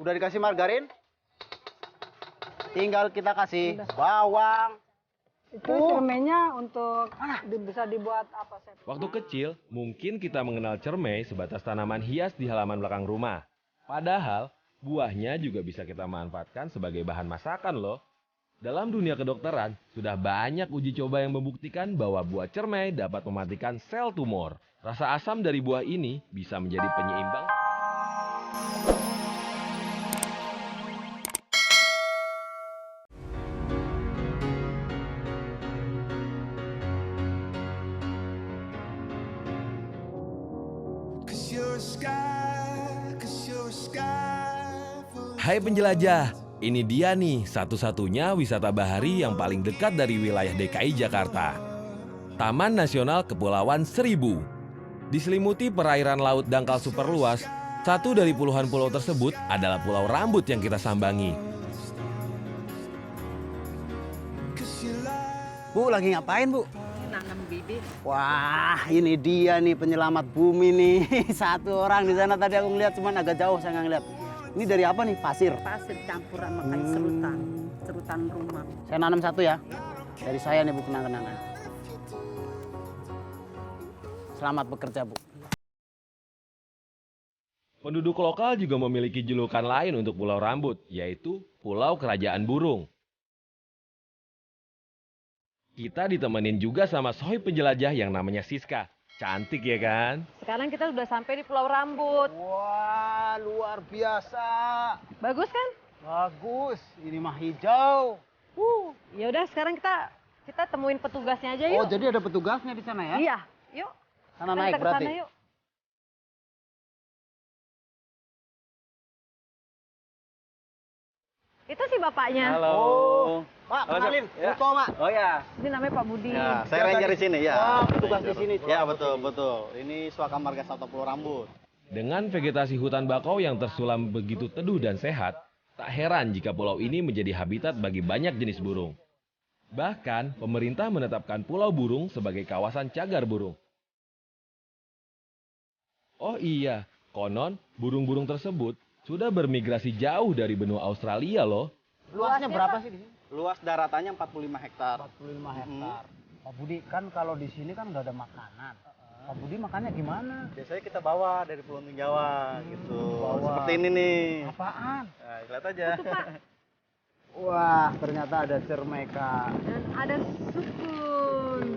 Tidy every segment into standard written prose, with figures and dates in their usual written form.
Udah dikasih margarin. Tinggal kita kasih bawang. Itu cermainya untuk bisa dibuat apa, Chef? Waktu kecil, mungkin kita mengenal cermai sebatas tanaman hias di halaman belakang rumah. Padahal, buahnya juga bisa kita manfaatkan sebagai bahan masakan loh. Dalam dunia kedokteran, sudah banyak uji coba yang membuktikan bahwa buah cermai dapat mematikan sel tumor. Rasa asam dari buah ini bisa menjadi penyeimbang. Hai penjelajah, ini dia nih satu-satunya wisata bahari yang paling dekat dari wilayah DKI Jakarta. Taman Nasional Kepulauan Seribu. Diselimuti perairan laut dangkal super luas, satu dari puluhan pulau tersebut adalah Pulau Rambut yang kita sambangi. Bu, lagi ngapain, Bu? Nanam bibit. Wah, ini dia nih penyelamat bumi nih. Satu orang di sana tadi aku ngeliat, cuman agak jauh saya nggak ngeliat. Ini dari apa nih? Pasir. Pasir campur sama kayu serutan. Serutan rumah. Saya nanam satu ya. Dari saya nih, Bu, kenang-kenangan. Selamat bekerja, Bu. Penduduk lokal juga memiliki julukan lain untuk Pulau Rambut, yaitu Pulau Kerajaan Burung. Kita ditemenin juga sama sohib penjelajah yang namanya Siska. Cantik ya kan? Sekarang kita sudah sampai di Pulau Rambut. Wah, luar biasa. Bagus kan? Bagus. Ini mah hijau. Ya udah sekarang kita temuin petugasnya aja Oh, yuk. jadi ada petugasnya di sana ya? Iya, yuk. Sana Kita naik ke berarti. sana yuk. Itu sih bapaknya. Halo. Pak, Halo, kenalin. Chef. Ya. Foto, Pak. Oh ya. Ini namanya Pak Budi. Ya, saya ranger di sini ya. Oh, petugas di sini. Ya, betul, betul. Ini Suaka Marga Satwa Pulau Rambut. Dengan vegetasi hutan bakau yang tersulam begitu teduh dan sehat, tak heran jika pulau ini menjadi habitat bagi banyak jenis burung. Bahkan, pemerintah menetapkan Pulau Burung sebagai kawasan cagar burung. Oh iya, konon burung-burung tersebut sudah bermigrasi jauh dari benua Australia loh. Luasnya berapa sih di sini? Luas daratannya 45 hektar. 45 hektar. Pak Budi, kan kalau di sini kan nggak ada makanan. Pak Budi makannya gimana? Biasanya kita bawa dari Pulau Untung Jawa gitu. bawa. Seperti ini nih. Apaan? Nah, lihat aja. Itu Pak. Wah, ternyata ada cermai, Kak. Dan ada sukun.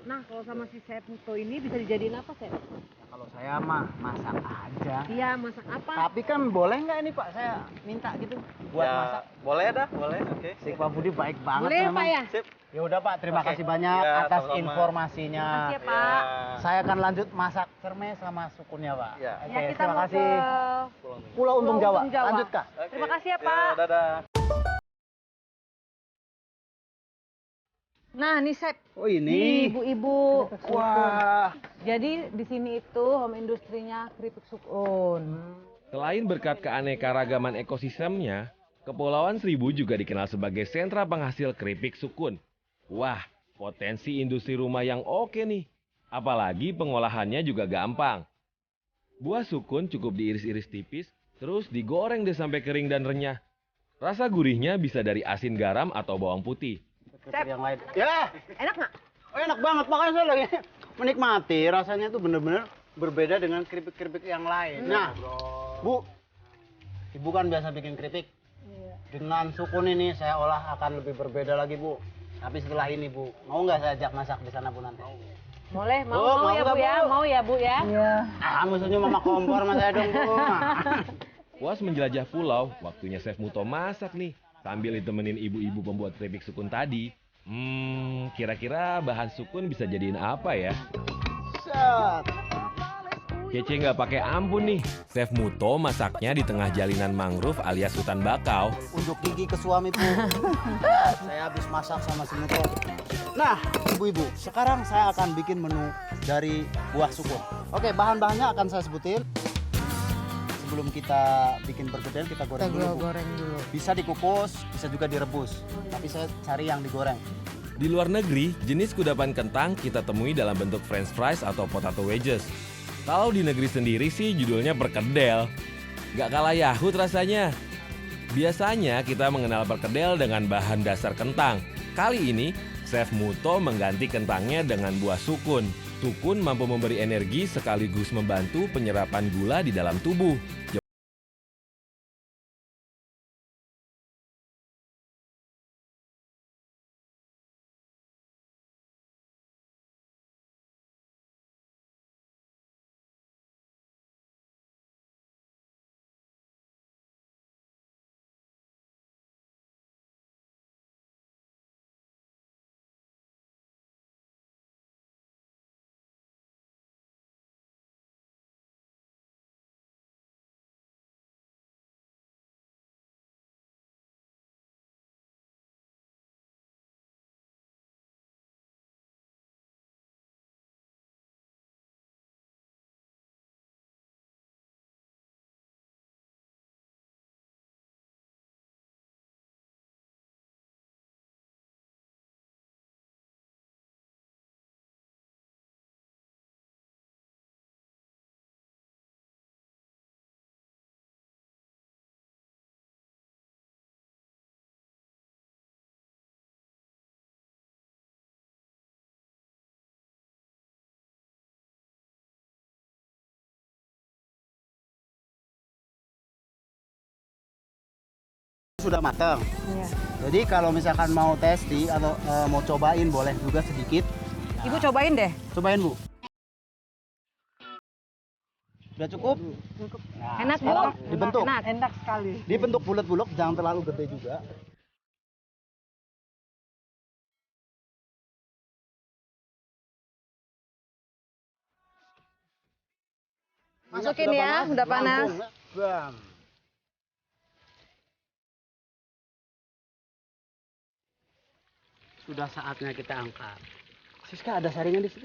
Nah, kalau sama si Chef Muto ini bisa dijadiin apa, Chef? Kalau saya mah masak aja. Iya, masak apa? Tapi kan boleh nggak ini, Pak? Saya minta gitu buat Ya, masak. boleh dah, boleh. Oke. Si Pak Budi baik banget Boleh ya, memang. Pak ya? Sip. Ya udah, Pak, terima Oke. kasih banyak Ya, atas sama-sama. informasinya. Makasih ya, Pak. Ya. Saya akan lanjut masak cermai sama sukunnya, Pak. Ya. Oke, Ya, kita terima mau kasih. ke Pulau Untung. Pulau Untung Pulau Jawa. Untung Jawa. Lanjut, Kak. Oke. Terima kasih ya, Ya, Pak. dadah. Nah, nih Chef. Oh, Nih, ini. ibu-ibu. Wah. Jadi di sini itu home industrinya keripik sukun. Selain berkat keanekaragaman ekosistemnya, Kepulauan Seribu juga dikenal sebagai sentra penghasil keripik sukun. Wah, potensi industri rumah yang oke nih. Apalagi pengolahannya juga gampang. Buah sukun cukup diiris-iris tipis, terus digoreng deh sampai kering dan renyah. Rasa gurihnya bisa dari asin garam atau bawang putih. Chef. Yang lain. Ya, Enak nggak? enak banget. Makanya saya lagi menikmati. Rasanya tuh bener-bener berbeda dengan keripik-keripik yang lain. Nah, Bu, Ibu kan biasa bikin keripik. Dengan sukun ini saya olah akan lebih berbeda lagi, Bu. Tapi setelah ini, Bu, mau nggak saya ajak masak di sana, Bu, nanti? Boleh, mau, Oh, mau mau ya nggak, Bu ya? Bu? Mau ya Bu ya? Iya. Ah, musuhnya mama kompor sama saya dong, Bu. Puas menjelajah pulau, waktunya Chef Muto masak nih. Sambil ditemenin ibu-ibu pembuat keripik sukun tadi. Kira-kira bahan sukun bisa jadiin apa ya? Set. Kece nggak pakai ampun nih. Chef Muto masaknya di tengah jalinan mangrove alias hutan bakau. Untuk gigi ke suami, Bu. Saya habis masak sama si Muto. Nah, ibu-ibu, sekarang saya akan bikin menu dari buah sukun. Oke, bahan-bahannya akan saya sebutin. Sebelum kita bikin perkedel, kita goreng dulu, Bu. Bisa dikukus, bisa juga direbus. Tapi saya cari yang digoreng. Di luar negeri, jenis kudapan kentang kita temui dalam bentuk french fries atau potato wedges. Kalau di negeri sendiri sih judulnya perkedel. Gak kalah yahut rasanya. Biasanya kita mengenal perkedel dengan bahan dasar kentang. Kali ini, Chef Muto mengganti kentangnya dengan buah sukun. Sukun mampu memberi energi sekaligus membantu penyerapan gula di dalam tubuh. Sudah matang. Iya. Jadi kalau misalkan mau testi atau mau cobain boleh juga sedikit. Ibu cobain deh. Cobain Bu. Sudah cukup? Cukup. Nah, Enak, Bu? sekarang dibentuk. Enak. Enak sekali. Dibentuk bulat-bulat, jangan terlalu gede juga. Masukin ya, udah panas. Langsung, bam. Sudah saatnya kita angkat. Siska, ada saringan di situ.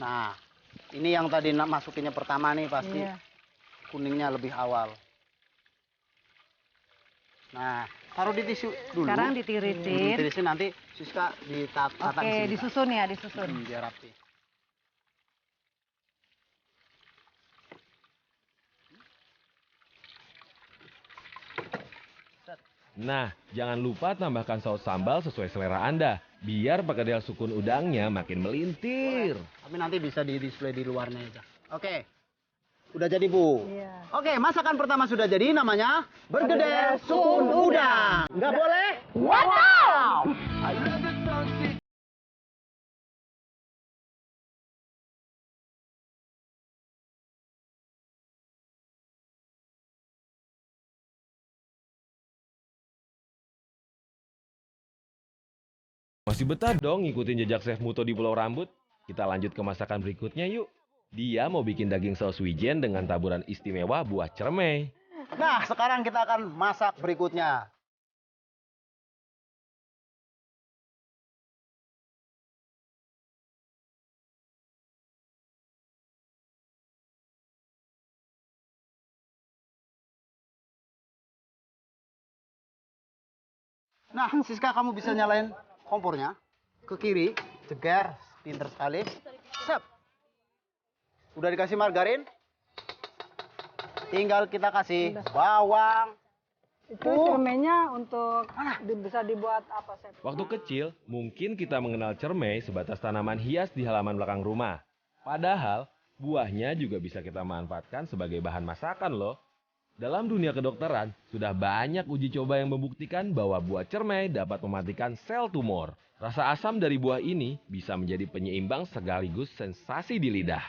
Nah, ini yang tadi masukinnya pertama nih pasti Iya. kuningnya lebih awal. Nah, taruh di tisu dulu. Sekarang ditirisin. Ditirisin nanti Siska ditata Oke, di sini. disusun ya, disusun. Biar rapi. Nah, jangan lupa tambahkan saus sambal sesuai selera Anda, biar perkedel sukun udangnya makin melintir. Tapi nanti bisa di display di luarnya aja. Oke. Udah jadi, Bu. Iya. Oke, masakan pertama sudah jadi, namanya bergedel sukun udang. Nggak boleh? Wow! Masih betah dong ngikutin jejak Chef Muto di Pulau Rambut? Kita lanjut ke masakan berikutnya yuk. Dia mau bikin daging saus wijen dengan taburan istimewa buah cermai. Nah, sekarang kita akan masak berikutnya. Nah, Siska, kamu bisa nyalain kompornya ke kiri, ceger, pinter sekali. Sep. Udah dikasih margarin. Tinggal kita kasih bawang. Itu cermennya untuk bisa dibuat apa, Chef? Waktu kecil, mungkin kita mengenal cermai sebatas tanaman hias di halaman belakang rumah. Padahal, buahnya juga bisa kita manfaatkan sebagai bahan masakan loh. Dalam dunia kedokteran, sudah banyak uji coba yang membuktikan bahwa buah cermai dapat mematikan sel tumor. Rasa asam dari buah ini bisa menjadi penyeimbang sekaligus sensasi di lidah.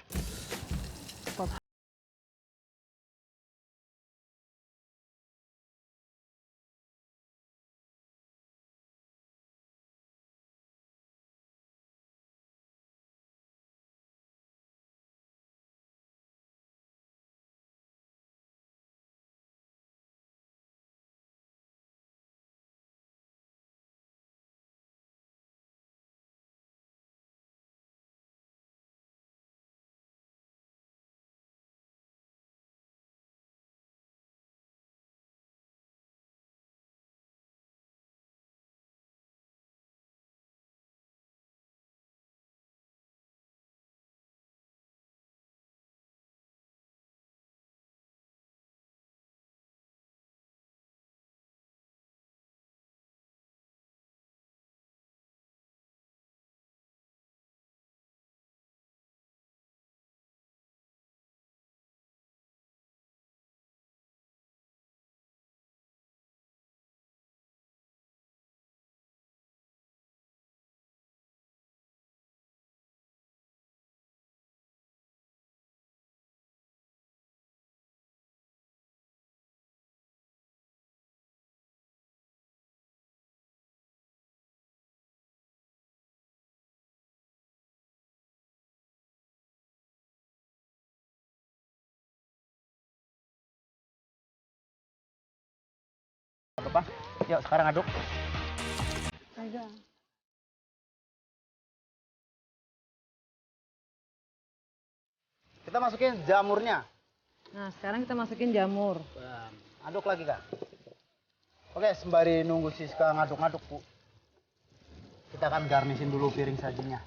apa? Yuk sekarang aduk. Pegang. Kita masukin jamurnya. Nah, sekarang kita masukin jamur. Aduk lagi kak. Oke, sembari nunggu Siska ngaduk-ngaduk bu, kita akan garnisin dulu piring sajinya.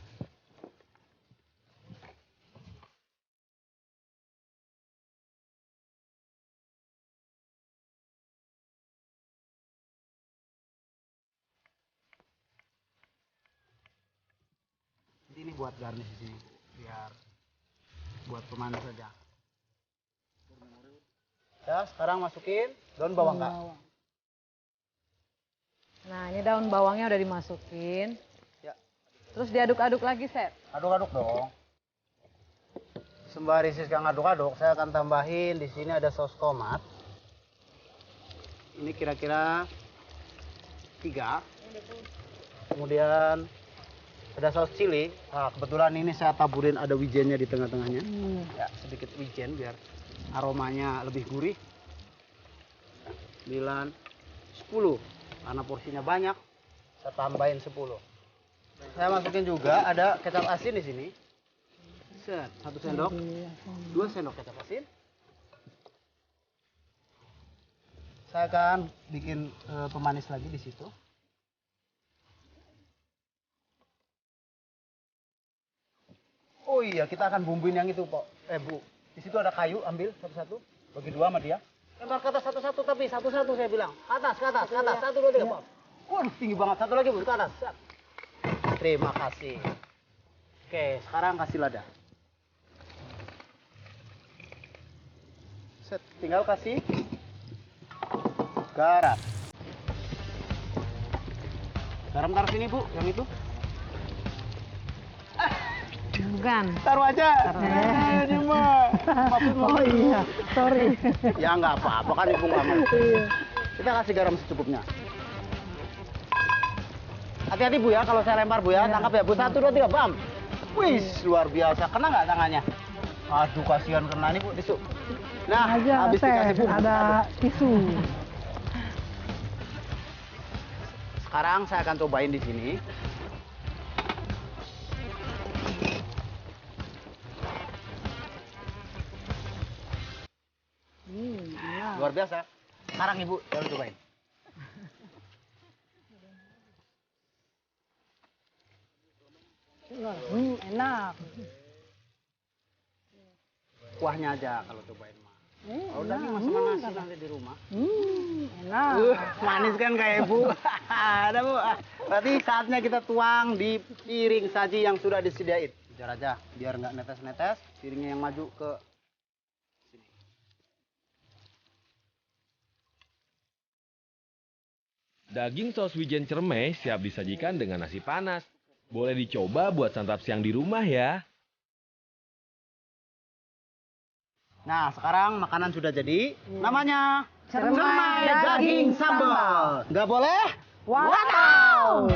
Jadi ini buat garnish di sini, biar buat pemanis saja. Ya, sekarang masukin daun bawang kak. Nah, ini daun bawangnya udah dimasukin. Ya, Terus diaduk-aduk lagi, Sep. aduk-aduk dong. Sembari Siska ngaduk-aduk, saya akan tambahin di sini ada saus tomat. Ini kira-kira 3. Kemudian ada saus chili. Nah, kebetulan ini saya taburin ada wijennya di tengah-tengahnya. Ya, sedikit wijen biar aromanya lebih gurih. 9, 10. Karena porsinya banyak, saya tambahin 10. Saya masukin juga ada kecap asin di sini. Set, 1 sendok, 2 sendok kecap asin. Saya akan bikin pemanis lagi di situ. Oh iya, kita akan bumbuin yang itu, Pok. Bu. Di situ ada kayu, ambil satu-satu. Bagi 2 sama dia. Lempar ke atas satu-satu, tapi satu-satu saya bilang. Ke atas, ke atas, ke atas. 1, 2, 3, Pok. Waduh, tinggi banget. Satu lagi, Bu, ke atas. Set. Terima kasih. Oke, sekarang kasih lada. Set, tinggal kasih garam. Garam taruh sini, Bu, yang itu. Bukan. Taruh aja. Ini mah. Oh iya, sorry. Ya nggak apa-apa kan ibu nggak mau. Kita kasih garam secukupnya. Hati-hati Bu ya kalau saya lempar Bu ya. Tangkap ya Bu. 1, 2, 3, bam. Wih, luar biasa. Kena nggak tangannya? Aduh, kasihan kena nih Bu. Tisu. Nah, Aja, habis dikasih Sep, bumbu. ada tisu. Sekarang saya akan cobain di sini. Luar biasa. Sekarang Ibu, saya cobain. Enak. Kuahnya aja kalau cobain mah. Kalau daging mah sama nasi nanti di rumah. Enak. Manis kan kayak Ibu. Ada Bu. Berarti saatnya kita tuang di piring saji yang sudah disediain. Biar aja, biar nggak netes-netes. Piringnya yang maju ke sini. Daging saus wijen cermai siap disajikan dengan nasi panas. Boleh dicoba buat santap siang di rumah ya. Nah, sekarang makanan sudah jadi. Namanya Cermai daging sambal. Nggak boleh? Wow.